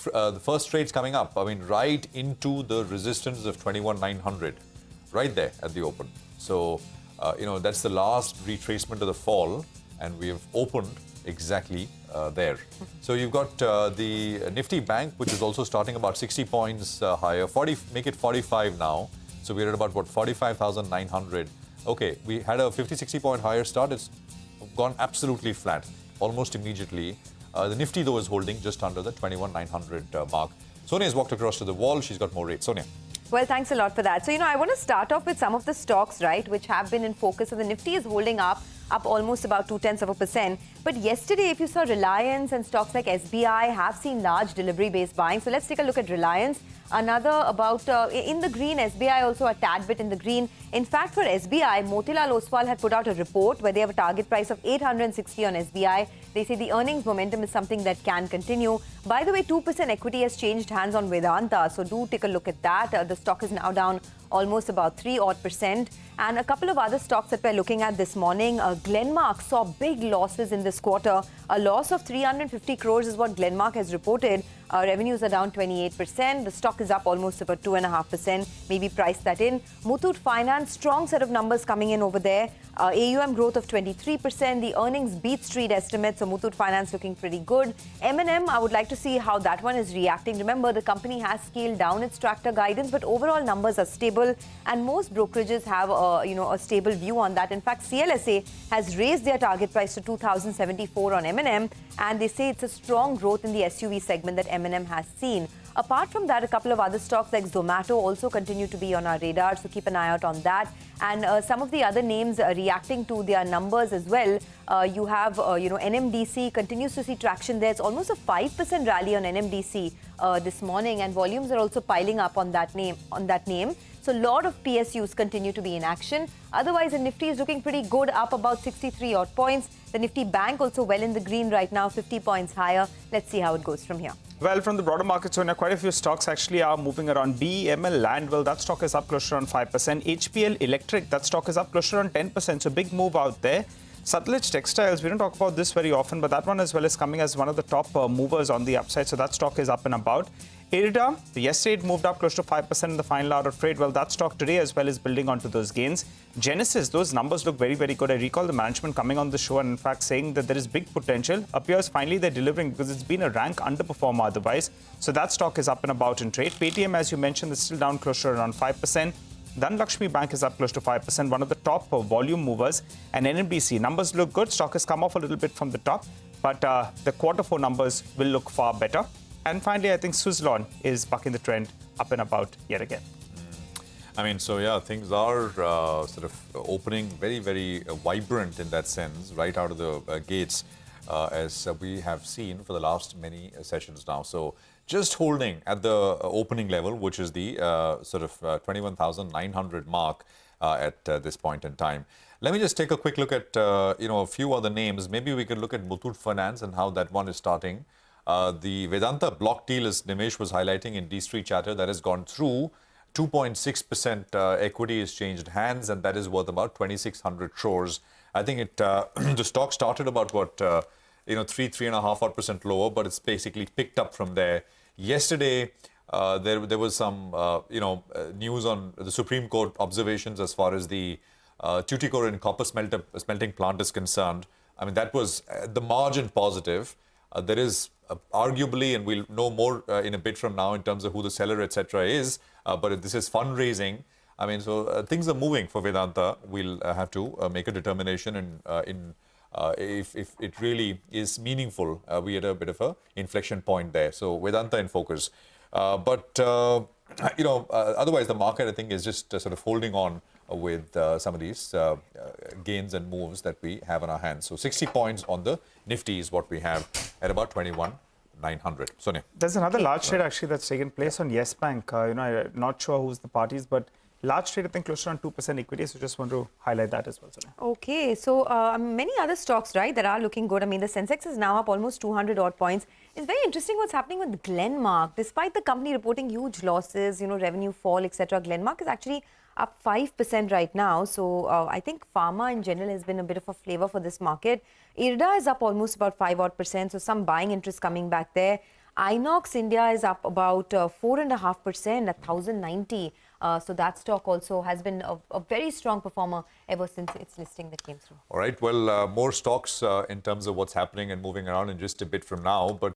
the first trade's coming up. I mean, right into the resistance of 21,900, right there at the open. So, that's the last retracement of the fall, and we have opened exactly there. So you've got the Nifty Bank, which is also starting about 60 points higher. Make it 45 now. So we're at about, 45,900. Okay, we had a 50-60 point higher start. It's gone absolutely flat almost immediately. The Nifty, though, is holding just under the 21,900 mark. Sonia has walked across to the wall. She's got more rates. Sonia. Well, thanks a lot for that. So, I want to start off with some of the stocks, right, which have been in focus. So the Nifty is holding up almost about 0.2%. But yesterday, if you saw Reliance and stocks like SBI have seen large delivery-based buying. So let's take a look at Reliance. Another about in the green, SBI also a tad bit in the green. In fact, for SBI, Motilal Oswal had put out a report where they have a target price of 860 on SBI. They say the earnings momentum is something that can continue. By the way, 2% equity has changed hands on Vedanta. So do take a look at that. The stock is now down almost about 3% And a couple of other stocks that we're looking at this morning. Glenmark saw big losses in this quarter. A loss of 350 crores is what Glenmark has reported. Revenues are down 28%. The stock is up almost about 2.5%. Maybe price that in. Muthoot Finance, strong set of numbers coming in over there. AUM growth of 23%. The earnings beat street estimates. So Muthoot Finance looking pretty good. M&M, I would like to see how that one is reacting. Remember, the company has scaled down its tractor guidance, but overall numbers are stable. And most brokerages have a stable view on that. In fact, CLSA has raised their target price to 2,074 on M&M, and they say it's a strong growth in the SUV segment that M&M has seen. Apart from that, a couple of other stocks like Zomato also continue to be on our radar, so keep an eye out on that. And some of the other names reacting to their numbers as well. You have, NMDC continues to see traction there. It's almost a 5% rally on NMDC this morning, and volumes are also piling up on that name. So a lot of PSUs continue to be in action. Otherwise, the Nifty is looking pretty good, up about 63 odd points. The Nifty Bank also well in the green right now, 50 points higher. Let's see how it goes from here. Well, from the broader market, Sonia, quite a few stocks actually are moving around. BEML Landwell, that stock is up close to around 5%. HPL Electric, that stock is up close to around 10%. So big move out there. Sutlej Textiles, we don't talk about this very often, but that one as well is coming as one of the top movers on the upside. So that stock is up and about. IRDA, yesterday it moved up close to 5% in the final hour of trade. Well, that stock today as well is building onto those gains. Genesis, those numbers look very, very good. I recall the management coming on the show and in fact saying that there is big potential. Appears finally they're delivering because it's been a rank underperformer otherwise. So that stock is up and about in trade. Paytm, as you mentioned, is still down close to around 5%. Dhanlaxmi Bank is up close to 5%, one of the top volume movers. And NMDC, numbers look good. Stock has come off a little bit from the top, but the quarter 4 numbers will look far better. And finally, I think Suzlon is bucking the trend up and about yet again. I mean, so yeah, things are sort of opening very, very vibrant in that sense, right out of the gates, as we have seen for the last many sessions now. So just holding at the opening level, which is the sort of 21,900 mark at this point in time. Let me just take a quick look at, a few other names. Maybe we can look at Muthoot Finance and how that one is starting. The Vedanta block deal, as Nimesh was highlighting in D-Street Chatter, that has gone through. 2.6% equity has changed hands, and that is worth about 2,600 crores. I think it the stock started about 3.5% lower, but it's basically picked up from there. Yesterday, there was some news on the Supreme Court observations as far as the Tuticorin copper smelting plant is concerned. I mean, that was the margin positive. There is arguably, and we'll know more in a bit from now in terms of who the seller, etc. is, but this is fundraising. I mean, so things are moving for Vedanta. We'll have to make a determination if it really is meaningful. We had a bit of a inflection point there. So Vedanta in focus. Otherwise the market, I think, is just sort of holding on with some of these gains and moves that we have on our hands. So 60 points on the Nifty is what we have at about 21,900. Sonia. There's another large trade actually that's taken place on Yes Bank. I'm not sure who's the parties, but large trade, I think, close to around 2% equity. So just want to highlight that as well, Sonia. Okay, so many other stocks, right, that are looking good. I mean, the Sensex is now up almost 200 odd points. It's very interesting what's happening with Glenmark. Despite the company reporting huge losses, revenue fall, etc., Glenmark is actually up 5% right now. So I think pharma in general has been a bit of a flavor for this market. IRDA is up almost about 5 odd %. So some buying interest coming back there. Inox India is up about 4.5% at 1,090. So that stock also has been a very strong performer ever since its listing that came through. All right. Well, more stocks in terms of what's happening and moving around in just a bit from now. But